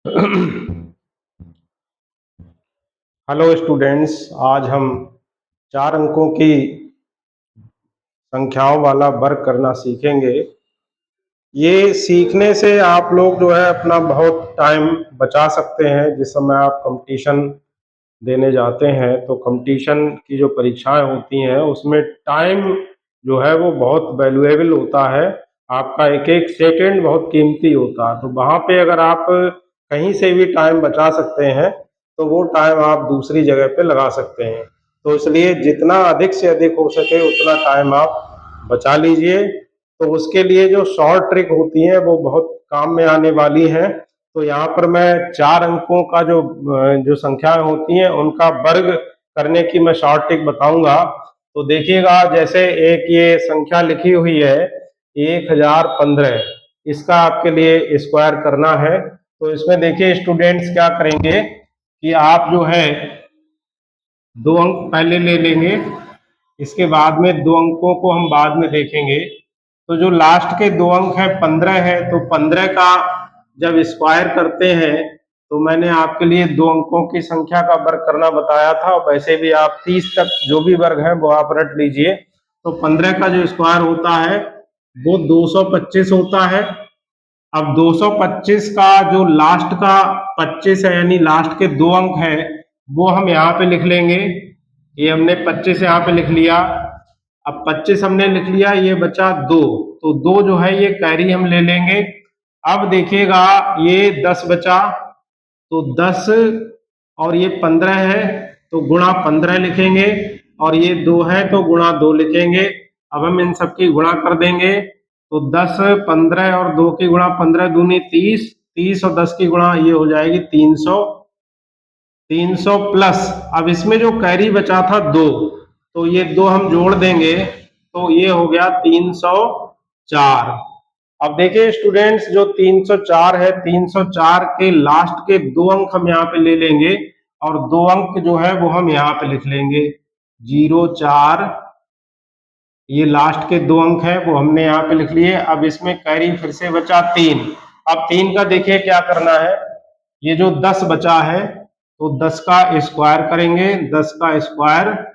Hello students, आज हम 4 अंकों की संख्याओं वाला वर्ग करना सीखेंगे। ये सीखने से आप लोग जो है अपना बहुत टाइम बचा सकते हैं। जिस समय आप कंपटीशन देने जाते हैं तो कंपटीशन की जो परीक्षाएं होती हैं उसमें टाइम जो है वो बहुत वैल्यूएबल होता है। आपका एक एक सेकंड बहुत कीमती होता है, तो वहाँ पे अगर आप कहीं से भी टाइम बचा सकते हैं तो वो टाइम आप दूसरी जगह पे लगा सकते हैं। तो इसलिए जितना अधिक से अधिक हो सके उतना टाइम आप बचा लीजिए। तो उसके लिए जो शॉर्ट ट्रिक होती है वो बहुत काम में आने वाली है। तो यहाँ पर मैं 4 अंकों का जो संख्याएं होती हैं उनका वर्ग करने की मैं शॉर्ट ट्रिक बताऊंगा। तो देखिएगा, जैसे एक ये संख्या लिखी हुई है 1015, इसका आपके लिए स्क्वायर करना है। तो इसमें देखिए स्टूडेंट्स क्या करेंगे कि आप जो है 2 अंक पहले ले लेंगे, इसके बाद में 2 अंकों को हम बाद में देखेंगे। तो जो लास्ट के 2 अंक है 15 है, तो 15 का जब स्क्वायर करते हैं तो मैंने आपके लिए 2 अंकों की संख्या का वर्ग करना बताया था। वैसे भी आप 30 तक जो भी वर्ग है वो आप रट लीजिए। तो 15 का जो स्क्वायर होता है वो 225 होता है। अब 225 का जो लास्ट का 25 है, यानी लास्ट के 2 अंक है, वो हम यहाँ पे लिख लेंगे। ये हमने 25 यहाँ पे लिख लिया। अब 25 हमने लिख लिया, ये बचा 2, तो 2 जो है ये कैरी हम ले लेंगे। अब देखिएगा ये 10 बचा, तो 10 और ये 15 है तो गुणा 15 लिखेंगे, और ये 2 है तो गुणा 2 लिखेंगे। अब हम इन सबकी गुणा कर देंगे, तो 10 15 और 2 की गुणा 15 दूनी 30, 30 और 10 की गुणा ये हो जाएगी 300। 300 प्लस, अब इसमें जो कैरी बचा था 2, तो ये 2 हम जोड़ देंगे तो ये हो गया 304। अब देखिए स्टूडेंट्स, जो 304 है, 304 के लास्ट के 2 अंक हम यहाँ पे ले लेंगे, और 2 अंक जो है वो हम यहाँ पे लिख लेंगे 04। ये लास्ट के 2 अंक है वो हमने यहाँ पे लिख लिए। अब इसमें कैरी फिर से बचा 3। अब 3 का देखिए क्या करना है। ये जो 10 बचा है तो 10 का स्क्वायर करेंगे, 10 का स्क्वायर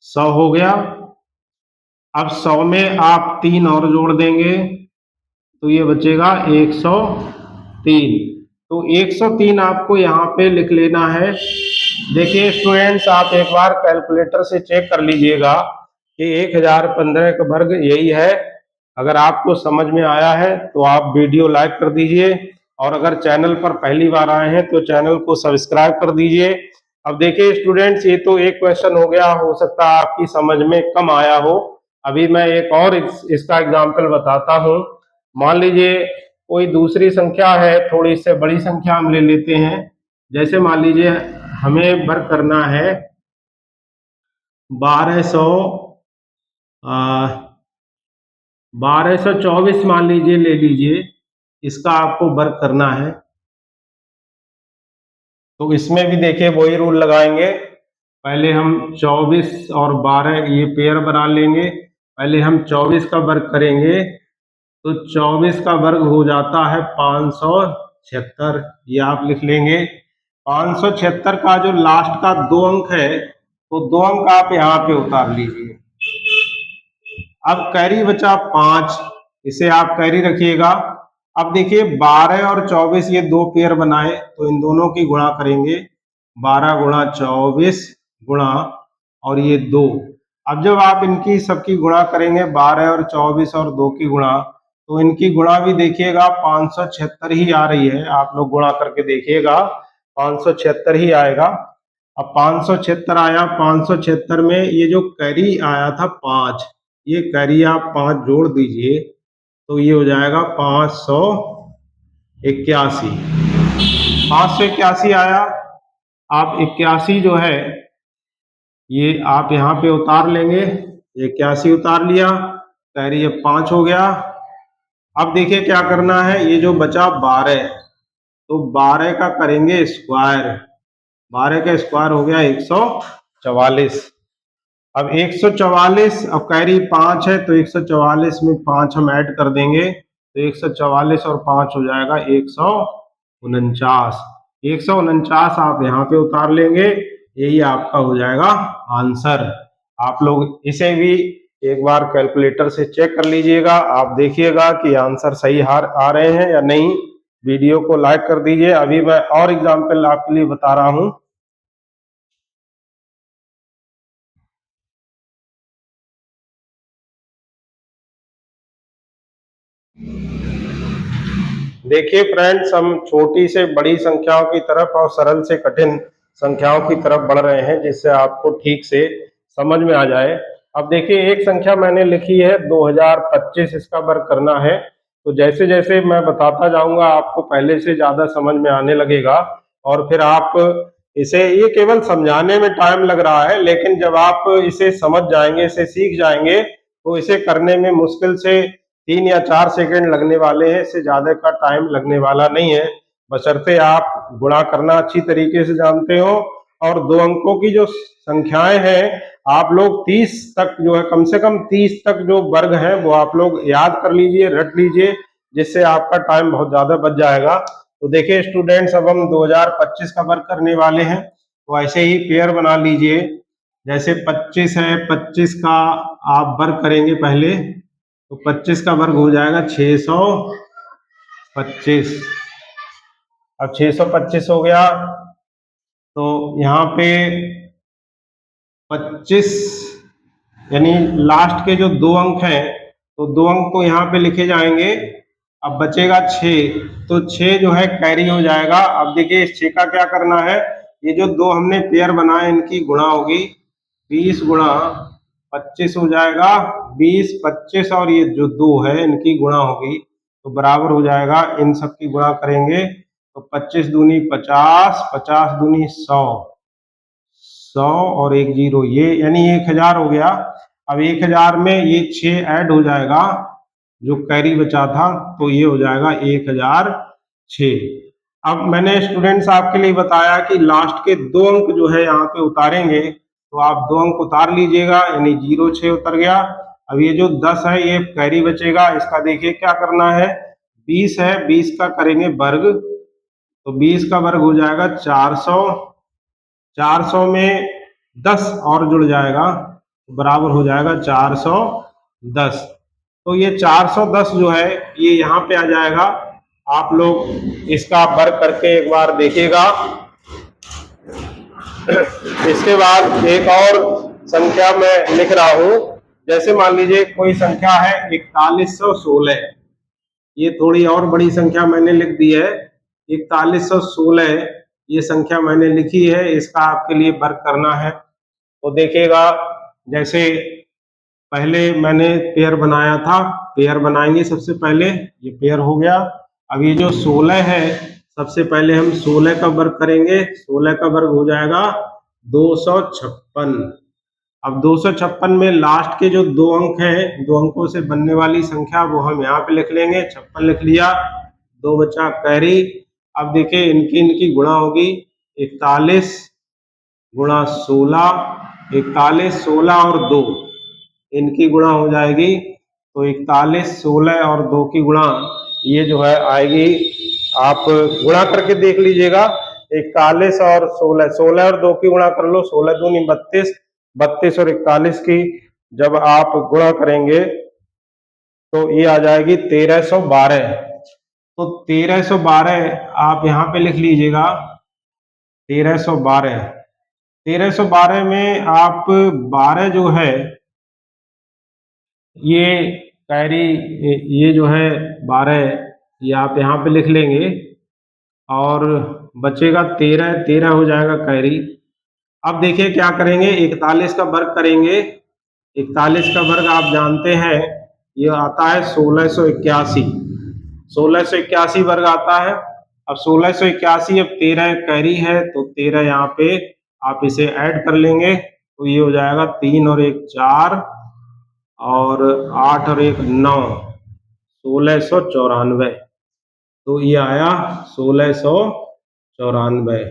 100 हो गया। अब 100 में आप 3 और जोड़ देंगे तो ये बचेगा 103। तो 103 आपको यहाँ पे लिख लेना है। देखिए स्टूडेंट्स, आप एक बार कैलकुलेटर से चेक कर लीजिएगा कि 1015 का वर्ग यही है। अगर आपको समझ में आया है तो आप वीडियो लाइक कर दीजिए, और अगर चैनल पर पहली बार आए हैं तो चैनल को सब्सक्राइब कर दीजिए। अब देखिए स्टूडेंट्स, ये तो एक क्वेश्चन हो गया, हो सकता है आपकी समझ में कम आया हो। अभी मैं एक और इसका एग्जाम्पल बताता हूँ। मान लीजिए कोई दूसरी संख्या है, थोड़ी इससे बड़ी संख्या हम ले लेते हैं। जैसे मान लीजिए हमें वर्ग करना है 1224, मान लीजिए ले लीजिए, इसका आपको वर्ग करना है। तो इसमें भी देखिए वही रूल लगाएंगे। पहले हम 24 और 12 ये पेयर बना लेंगे। पहले हम 24 का वर्ग करेंगे, तो 24 का वर्ग हो जाता है 576, ये आप लिख लेंगे। 576 का जो लास्ट का 2 अंक है, तो 2 अंक आप यहाँ पे उतार लीजिए। अब कैरी बचा 5, इसे आप कैरी रखिएगा। अब देखिए 12 और 24 ये 2 पेयर बनाए, तो इन दोनों की गुणा करेंगे, 12 गुणा 24 गुणा और ये 2। अब जब आप इनकी सबकी गुणा करेंगे, 12 और 24 और 2 की गुणा, तो इनकी गुणा भी देखिएगा 576 ही आ रही है। आप लोग गुणा करके देखिएगा 576 ही आएगा। अब 576 आया, 576 में ये जो कैरी आया था 5, ये कैरी आप 5 जोड़ दीजिए तो ये हो जाएगा 581। 581 आया। आप 81 जो है ये आप यहाँ पे उतार लेंगे, 81 उतार लिया, कैरी अब 5 हो गया। अब देखिए क्या करना है, ये जो बचा 12, तो 12 का करेंगे स्क्वायर। 12 का स्क्वायर हो गया 144। अब 144, अब कैरी 5 है तो 144 में 5 हम ऐड कर देंगे, तो 144 और 5 हो जाएगा 100। 149, 149 आप यहाँ पे उतार लेंगे, यही आपका हो जाएगा आंसर। आप लोग इसे भी एक बार कैलकुलेटर से चेक कर लीजिएगा, आप देखिएगा कि आंसर सही आ रहे हैं या नहीं। वीडियो को लाइक कर दीजिए। अभी मैं और एग्जाम्पल आपके लिए बता रहा हूं। देखिए फ्रेंड्स, हम छोटी से बड़ी संख्याओं की तरफ और सरल से कठिन संख्याओं की तरफ बढ़ रहे हैं, जिससे आपको ठीक से समझ में आ जाए। अब देखिए, एक संख्या मैंने लिखी है 2025, इसका वर्ग करना है। तो जैसे जैसे मैं बताता जाऊंगा आपको पहले से ज्यादा समझ में आने लगेगा, और फिर आप इसे, ये केवल समझाने में टाइम लग रहा है, लेकिन जब आप इसे समझ जाएंगे, इसे सीख जाएंगे, तो इसे करने में मुश्किल से 3 या 4 सेकंड लगने वाले हैं, इससे ज्यादा का टाइम लगने वाला नहीं है, बशर्ते आप गुणा करना अच्छी तरीके से जानते हो। और 2 अंकों की जो संख्याएं हैं, आप लोग 30 तक जो है, कम से कम 30 तक जो वर्ग हैं वो आप लोग याद कर लीजिए, रट लीजिए, जिससे आपका टाइम बहुत ज्यादा बच जाएगा। तो देखिए स्टूडेंट्स, अब हम 2025 का वर्ग करने वाले हैं, तो ऐसे ही पेयर बना लीजिए। जैसे 25 है, 25 का आप वर्ग करेंगे पहले, तो 25 का वर्ग हो जाएगा 625। अब 625 हो गया, तो यहाँ पे 25 यानी लास्ट के जो 2 अंक हैं, तो 2 अंक तो यहाँ पे लिखे जाएंगे। अब बचेगा 6, तो 6 जो है कैरी हो जाएगा। अब देखिए इस 6 का क्या करना है, ये जो 2 हमने पेयर बनाए इनकी गुणा होगी, 20 गुणा 25 हो जाएगा, 20 25 और ये जो 2 है इनकी गुणा होगी, तो बराबर हो जाएगा। इन सब की गुणा करेंगे तो 25 दूनी 50, 50 दूनी 100, 100 और 1 0, ये यानी 1000 हो गया। अब 1000 में ये 6 ऐड हो जाएगा, जो कैरी बचा था, तो ये हो जाएगा 1006। अब मैंने स्टूडेंट्स आपके लिए बताया कि लास्ट के 2 अंक जो है यहाँ पे उतारेंगे, तो आप 2 अंक उतार लीजिएगा, यानी 06 उतर गया। अब ये जो 10 है ये कैरी बचेगा, इसका देखिए क्या करना है, 20 है, 20 का करेंगे वर्ग, तो 20 का वर्ग हो जाएगा 400, 400 में 10 और जुड़ जाएगा, बराबर हो जाएगा 410। तो ये 410 जो है ये यहाँ पे आ जाएगा। आप लोग इसका वर्ग करके एक बार देखिएगा। इसके बाद एक और संख्या मैं लिख रहा हूं, जैसे मान लीजिए कोई संख्या है 4116, ये थोड़ी और बड़ी संख्या मैंने लिख दी है, 4116 ये संख्या मैंने लिखी है, इसका आपके लिए वर्ग करना है। तो देखिएगा, जैसे पहले मैंने पेयर बनाया था, पेयर बनाएंगे सबसे पहले, ये पेयर हो गया। अब ये जो 16 है, सबसे पहले हम 16 का वर्ग करेंगे, 16 का वर्ग हो जाएगा 256। अब 256 में लास्ट के जो 2 अंक हैं, 2 अंकों से बनने वाली संख्या, वो हम यहाँ पे लिख लेंगे, 56 लिख लिया, 2 बचा कैरी। अब देखिए इनकी इनकी गुणा होगी, 41 गुणा 16, 41 16 और 2 इनकी गुणा हो जाएगी, तो 41 16 और 2 की गुणा ये जो है आएगी, आप गुणा करके देख लीजिएगा, 41 और 16, 16 और 2 की गुणा कर लो, 16 दूनी 32, 32 और 41 की जब आप गुणा करेंगे तो ये आ जाएगी 1312। तो 1312 आप यहाँ पे लिख लीजिएगा, 1312, 1312 में आप 12 जो है ये कैरी, ये जो है 12 ये आप यहाँ पे लिख लेंगे, और बचेगा 13, 13 हो जाएगा कैरी। अब देखिए क्या करेंगे, 41 का वर्ग करेंगे, 41 का वर्ग आप जानते हैं ये आता है 1681, 1681 वर्ग आता है। अब 1681, अब 13 कैरी है, तो 13 यहाँ पे आप इसे ऐड कर लेंगे, तो ये हो जाएगा 3 और 1 4 और 8 और 1 9, 1694। तो ये आया 1694,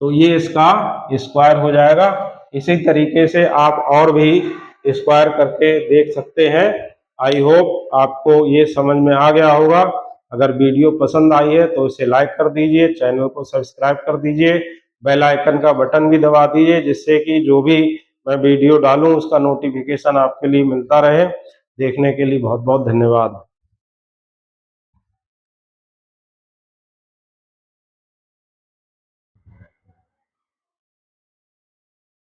तो ये इसका स्क्वायर हो जाएगा। इसी तरीके से आप और भी स्क्वायर करके देख सकते हैं। आई होप आपको ये समझ में आ गया होगा। अगर वीडियो पसंद आई है तो इसे लाइक कर दीजिए, चैनल को सब्सक्राइब कर दीजिए, बेल आइकन का बटन भी दबा दीजिए, जिससे कि जो भी मैं वीडियो डालूं उसका नोटिफिकेशन आपके लिए मिलता रहे। देखने के लिए बहुत बहुत धन्यवाद।